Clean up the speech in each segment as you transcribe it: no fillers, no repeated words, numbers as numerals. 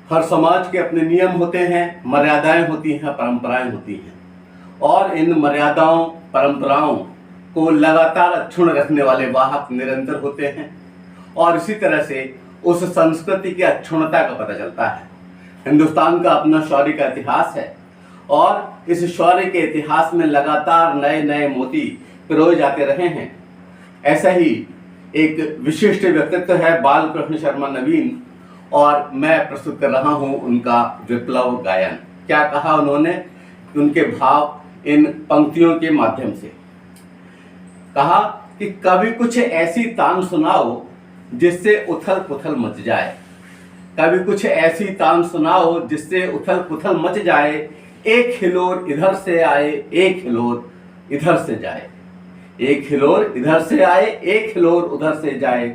हर समाज के अपने नियम होते हैं, मर्यादाएं होती हैं, परंपराएं होती हैं, और इन मर्यादाओं परंपराओं को लगातार अक्षुण्ण रखने वाले वाहक निरंतर होते हैं। और इसी तरह से उस संस्कृति की अक्षुण्णता का पता चलता है। हिंदुस्तान का अपना शौर्य का इतिहास है, और इस शौर्य के इतिहास में लगातार नए नए मोती पिरोए जाते रहे हैं। ऐसा ही एक विशिष्ट व्यक्तित्व है बालकृष्ण शर्मा नवीन, और मैं प्रस्तुत कर रहा हूं उनका विप्लव गायन। क्या कहा उन्होंने, उनके भाव इन पंक्तियों के माध्यम से। कहा कि कभी कुछ ऐसी तान सुनाओ जिससे उथल पुथल मच जाए, कभी कुछ ऐसी तान सुनाओ जिससे उथल पुथल मच जाए, एक हिलोर इधर से आए, एक हिलोर इधर से जाए, एक हिलोर इधर से आए, एक हिलोर उधर से जाए,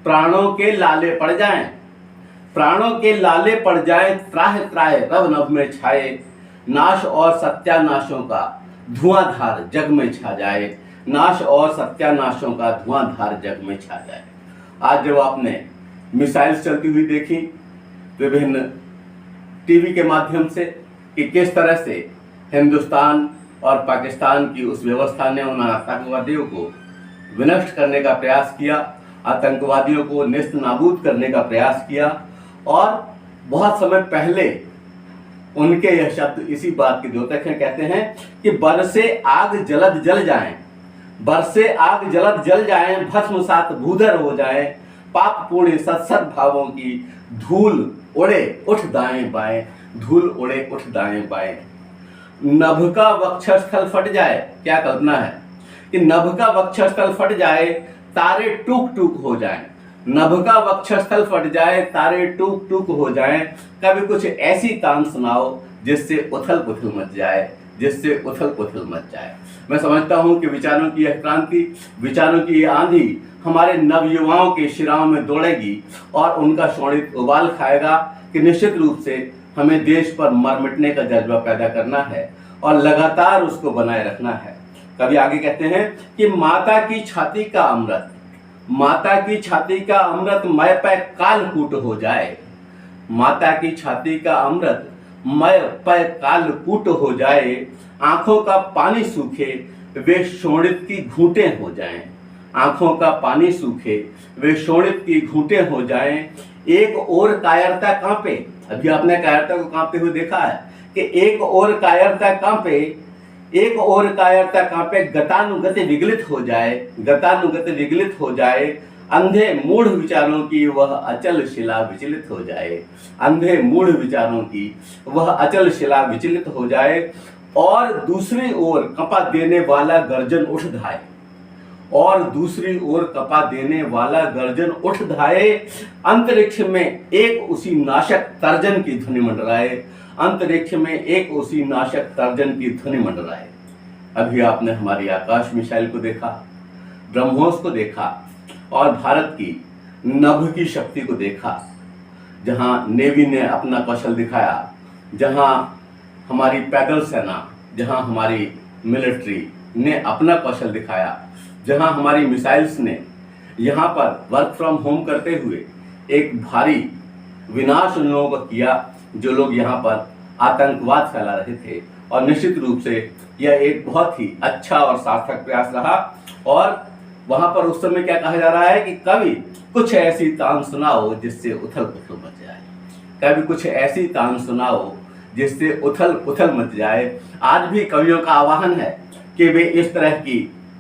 प्राणों के लाले पड़ जाएं, प्राणों के लाले पड़ जाएं, त्राह त्राह रव नभ में छाए, नाश और सत्यानाशों का धुआंधार जग में छा जाए, नाश और सत्यानाशों का धुआंधार जग में छा जाए। आज जब आपने मिसाइल्स चलती हुई देखी विभिन्न टीवी के माध्यम से कि किस तरह से हिंदुस्तान और पाकिस्तान की उस व्यवस्था ने उन आतंकवादियों को विनष्ट करने का प्रयास किया, आतंकवादियों को नेस्त नाबूद करने का प्रयास किया, और बहुत समय पहले उनके यह शब्द इसी बात के द्योतक हैं। कहते हैं कि बरसे आग जलद जल जाएं, बरसे आग जलद जल जाएं, भस्म सात भूधर हो जाएं, पाप पुण्य सत्सद भावों की धूल उड़े उठ दाएं बाएं, धूल उड़े उठ दाएं बाएं। नभ का वक्षस्थल फट जाए, क्या कल्पना है कि नभ का वक्षस्थल फट जाए, तारे टूक टूक हो जाएं, नभ का वक्षस्थल फट जाए, तारे टूक टूक हो जाएं, कभी कुछ ऐसी तान सुनाओ जिससे उथल पुथल मच जाए, जिससे उथल पुथल मच जाए। मैं समझता हूं कि विचारों की यह क्रांति, विचारों की यह आंधी हमारे नवयुवाओं के शिराओं में दौड़ेगी और उनका शोणित उबाल खाएगा कि निश्चित रूप से हमें देश पर मर मिटने का जज्बा पैदा करना है और लगातार उसको बनाए रखना है। कभी आगे कहते हैं कि माता की छाती का अमृत, माता की छाती का अमृत मय पे कालकूट हो जाए, माता की छाती का अमृत मय पे कालकूट हो जाए, आंखों का पानी सूखे वे शोणित की घूंटें हो जाएं, आंखों का पानी सूखे वे शोणित की घूंटें हो जाएं, एक और कायरता कांपे। अभी आपने कायरता को कांपते हुए देखा है कि एक और कायरता कांपे, एक और कायरता कांपे, गतानुगति विगलित हो जाए, गतानुगति विगलित हो जाए, अंधे मूढ़ विचारों की वह अचल शिला विचलित हो जाए, अंधे मूढ़ विचारों की वह अचल शिला विचलित हो जाए, और दूसरी ओर कपा देने वाला गर्जन उठ धाए, और दूसरी ओर कपा देने वाला गर्जन उठ धाए, अंतरिक्ष में एक उसी नाशक तर्जन की ध्वनि मंडराए, अंतरिक्ष में एक उसी नाशक तर्जन की ध्वनि मंडराए। अभी आपने हमारी आकाश मिसाइल को देखा, ब्रह्मोस को देखा, और भारत की नभ की शक्ति को देखा, जहां नेवी ने अपना कौशल दिखाया, जहां हमारी पैदल सेना, जहां हमारी मिलिट्री ने अपना कौशल दिखाया, जहां हमारी मिसाइल्स ने यहाँ पर वर्क फ्रॉम होम करते हुए एक भारी विनाश उन लोगों को किया जो लोग यहाँ पर आतंकवाद फैला रहे थे। और निश्चित रूप से यह एक बहुत ही अच्छा और सार्थक प्रयास रहा। और वहाँ पर उस समय क्या कहा जा रहा है कि कभी कुछ ऐसी तान सुनाओ जिससे उथल पुथल मच जाए, कभी कुछ ऐसी तान सुनाओ जिससे उथल पुथल मच जाए। आज भी कवियों का आह्वान है कि वे इस तरह की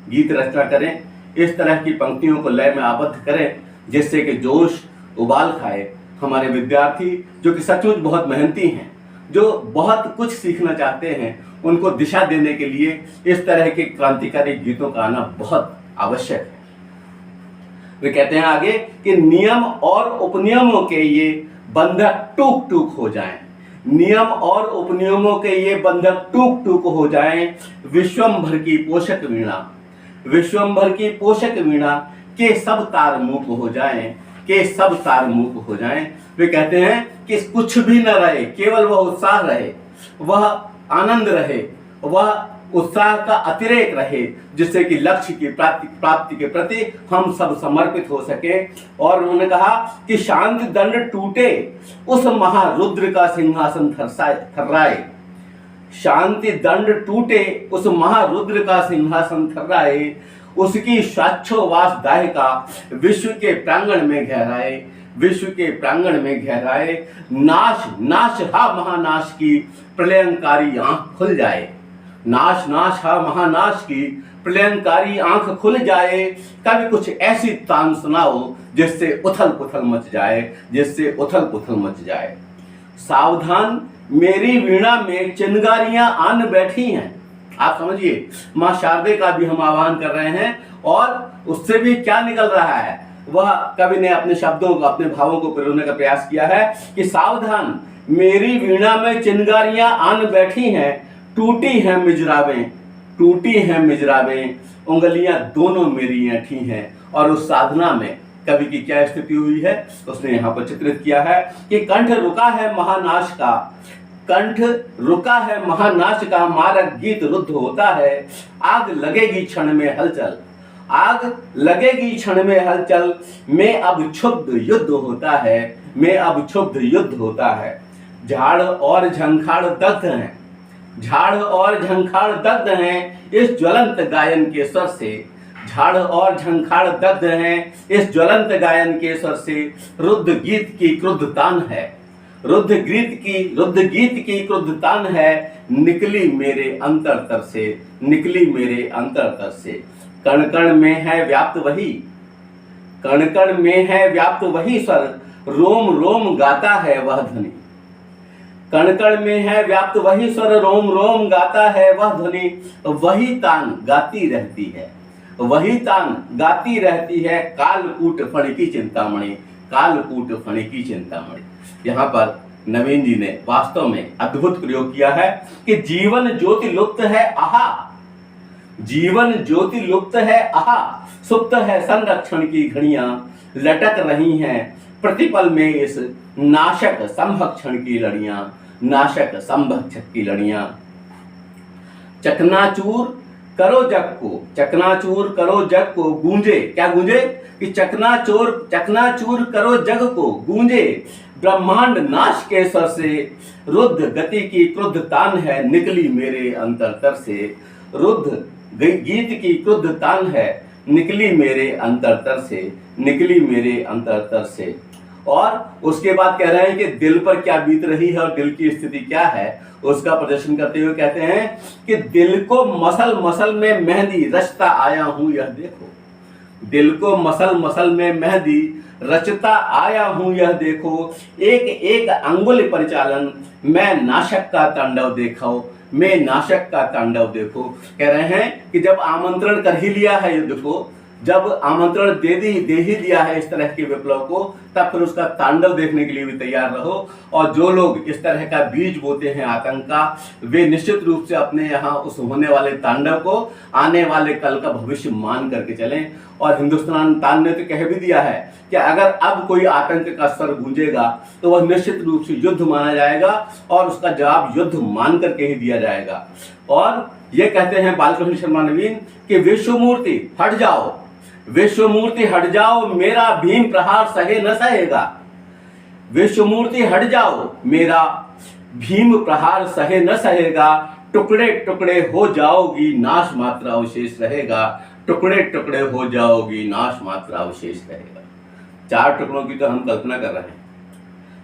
गीत रचना करें, इस तरह की पंक्तियों को लय में आबद्ध करें जिससे कि जोश उबाल खाए हमारे विद्यार्थी, जो कि सचमुच बहुत मेहनती हैं, जो बहुत कुछ सीखना चाहते हैं, उनको दिशा देने के लिए इस तरह के क्रांतिकारी गीतों का आना बहुत आवश्यक है। वे कहते हैं आगे कि नियम और उपनियमों के ये बंधक टूक टूक हो जाएं, नियम और उपनियमों के ये बंधक टूक टूक हो जाएं, विश्वंभर की पोषक वीणा, विश्वंभर की पोषक वीणा के सब तार मूक हो जाएं, के सब तार मूक हो जाएं। वे कहते हैं कि कुछ भी न रहे, केवल वह उत्साह रहे, वह आनंद रहे, वह उत्साह का अतिरेक रहे, जिससे कि लक्ष्य की प्राप्ति के प्रति हम सब समर्पित हो सके। और उन्होंने कहा कि शांति दंड टूटे उस महारुद्र का सिंहासन थर्राए, शांति दंड टूटे उस महारुद्र का सिंहासन थर्राए, उसकी स्वाच्छोवास दाहिका विश्व के प्रांगण में गहराए, विश्व के प्रांगण में गहराए, नाश नाश हा महानाश की प्रलयंकारी आंख खुल जाए, नाश नाश हा महानाश की प्रलयंकारी आंख खुल जाए। कभी कुछ ऐसी तान सुनाओ जिससे उथल पुथल मच जाए, जिससे उथल पुथल मच जाए। सावधान मेरी वीणा में चिंगारियां आन बैठी हैं। आप समझिए, मां शारदे का भी हम आह्वान कर रहे हैं और उससे भी क्या निकल रहा है, वह कवि ने अपने शब्दों को, अपने भावों को पिरोने का प्रयास किया है कि सावधान मेरी वीणा में चिंगारियां आन बैठी हैं, टूटी हैं मिजराबें, टूटी हैं मिजराबें, उंगलियां दोनों मेरी ऐठी हैं। और उस साधना में कवि की क्या स्थिति हुई है उसने यहाँ पर चित्रित किया है कि कंठ रुका है महानाश का, कंठ रुका है महानाश का, मारक गीत रुद्ध होता है, आग लगेगी क्षण में हलचल, आग लगेगी क्षण में हलचल, में अब क्षुब्ध युद्ध होता है, में अब क्षुब्ध युद्ध होता है। झाड़ और झंखाड़ दग्ध हैं, झाड़ और झंखाड़ दग्ध हैं इस ज्वलंत गायन के स्वर से, झाड़ और झंखाड़ दग्ध हैं इस ज्वलंत गायन के स्वर से। रुद्र गीत की क्रुद्धतान है, रुद्र गीत की क्रुद्धतान है, निकली मेरे अंतरतर से, निकली मेरे अंतरतर से। कण कण में है व्याप्त वही, कण कण में है व्याप्त वही स्वर, रोम रोम गाता है वह ध्वनि, कण कण में है व्याप्त वही स्वर, रोम रोम गाता है वह ध्वनि। वही तान गाती रहती है, वही तान गाती रहती है, कालकूट फण की चिंतामणि, कालकूट फण की चिंतामणि। यहाँ पर नवीन जी ने वास्तव में अद्भुत प्रयोग किया है कि जीवन ज्योति लुप्त है आहा, जीवन ज्योति लुप्त है आहा, सुप्त है संरक्षण की घड़ियां, लटक रही हैं प्रतिपल में इस नाशक संभक्षण की लड़ियां, नाशक संभक्षक की लड़ियां। चकनाचूर करो जग को, चकनाचूर करो जग को, गूंजे, क्या गूंजे कि चकनाचूर करो जग को, गूंजे ब्रह्मांड नाश के स्वर से, रुद्ध गति की क्रुद्ध तान है, निकली मेरे अंतरतर से, रुद्ध गीत की क्रुद्ध तान है, निकली मेरे अंतरतर से, निकली मेरे अंतरतर से। और उसके बाद कह रहे हैं कि दिल पर क्या बीत रही है और दिल की स्थिति क्या है, उसका प्रदर्शन करते हुए कहते हैं कि दिल को मसल मसल में मेहंदी रचता आया हूं यह देखो, दिल को मसल मसल में मेहंदी रचता आया हूं यह देखो, एक एक अंगुल परिचालन मैं नाशक का तांडव देखो, मैं नाशक का तांडव देखो। कह रहे हैं कि जब आमंत्रण कर ही लिया है युद्ध को, जब आमंत्रण दे ही दिया है इस तरह के विप्लव को, तब फिर उसका तांडव देखने के लिए भी तैयार रहो। और जो लोग इस तरह का बीज बोते हैं आतंक का, वे निश्चित रूप से अपने यहाँ उस होने वाले तांडव को आने वाले कल का भविष्य मान करके चलें। और हिंदुस्तान तान ने तो कह भी दिया है कि अगर अब कोई आतंक का स्वर गूंजेगा तो वह निश्चित रूप से युद्ध माना जाएगा और उसका जवाब युद्ध मान करके ही दिया जाएगा। और ये कहते हैं बालकृष्ण शर्मा नवीन कि विश्वमूर्ति हट जाओ, विश्वमूर्ति हट जाओ, मेरा भीम प्रहार सहे न सहेगा, विश्वमूर्ति हट जाओ, मेरा भीम प्रहार सहे न सहेगा, टुकड़े टुकड़े हो जाओगी, नाश मात्र अवशेष रहेगा, टुकड़े टुकड़े हो जाओगी, नाश मात्र अवशेष रहेगा। 4 टुकड़ों की तो हम कल्पना कर रहे हैं,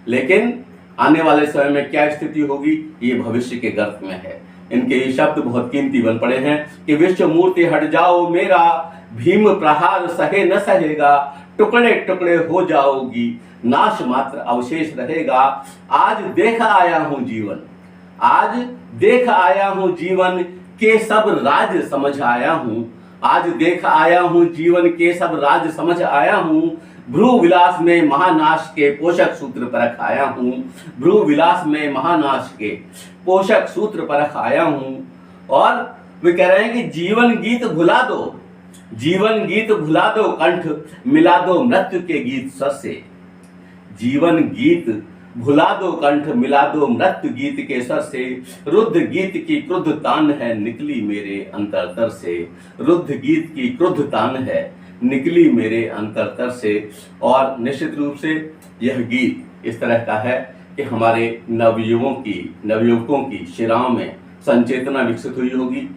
लेकिन आने वाले समय में क्या स्थिति होगी ये भविष्य के गर्त में है। इनके ये शब्द बहुत कीमती बन पड़े हैं कि विश्वमूर्ति हट जाओ, मेरा भीम प्रहार सहे न सहेगा, टुकड़े टुकड़े हो जाओगी, नाश मात्र अवशेष रहेगा। आज देख आया हूं जीवन, आज देख आया हूं जीवन के सब राज समझ आया हूं, आज देख आया हूं जीवन के सब राज समझ आया हूं, भ्रू विलास में महानाश के पोषक सूत्र परख आया हूं, भ्रू विलास में महानाश के पोषक सूत्र परख आया हूं। और वे कह रहे हैं कि जीवन गीत भुला दो, जीवन गीत भुला दो, कंठ मिला दो मृत्यु के गीत स्वर से, जीवन गीत भुला दो कंठ मिला दो मृत्यु गीत के सर से, रुद्ध गीत की क्रुद्ध तान है निकली मेरे अंतरतर से, रुद्ध गीत की क्रुद्ध तान है निकली मेरे अंतरतर से। और निश्चित रूप से यह गीत इस तरह का है कि हमारे नवयुवकों की शिराओं में संचेतना विकसित हुई होगी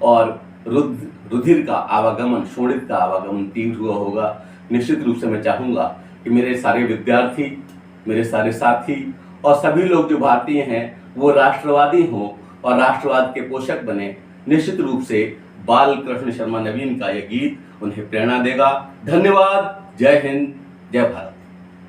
और रुधिर का आवागमन, शोणित का आवागमन तीव्र हुआ होगा। निश्चित रूप से मैं चाहूँगा कि मेरे सारे विद्यार्थी, मेरे सारे साथी और सभी लोग जो भारतीय हैं वो राष्ट्रवादी हों और राष्ट्रवाद के पोषक बने। निश्चित रूप से बाल कृष्ण शर्मा नवीन का यह गीत उन्हें प्रेरणा देगा। धन्यवाद। जय हिंद, जय भारत।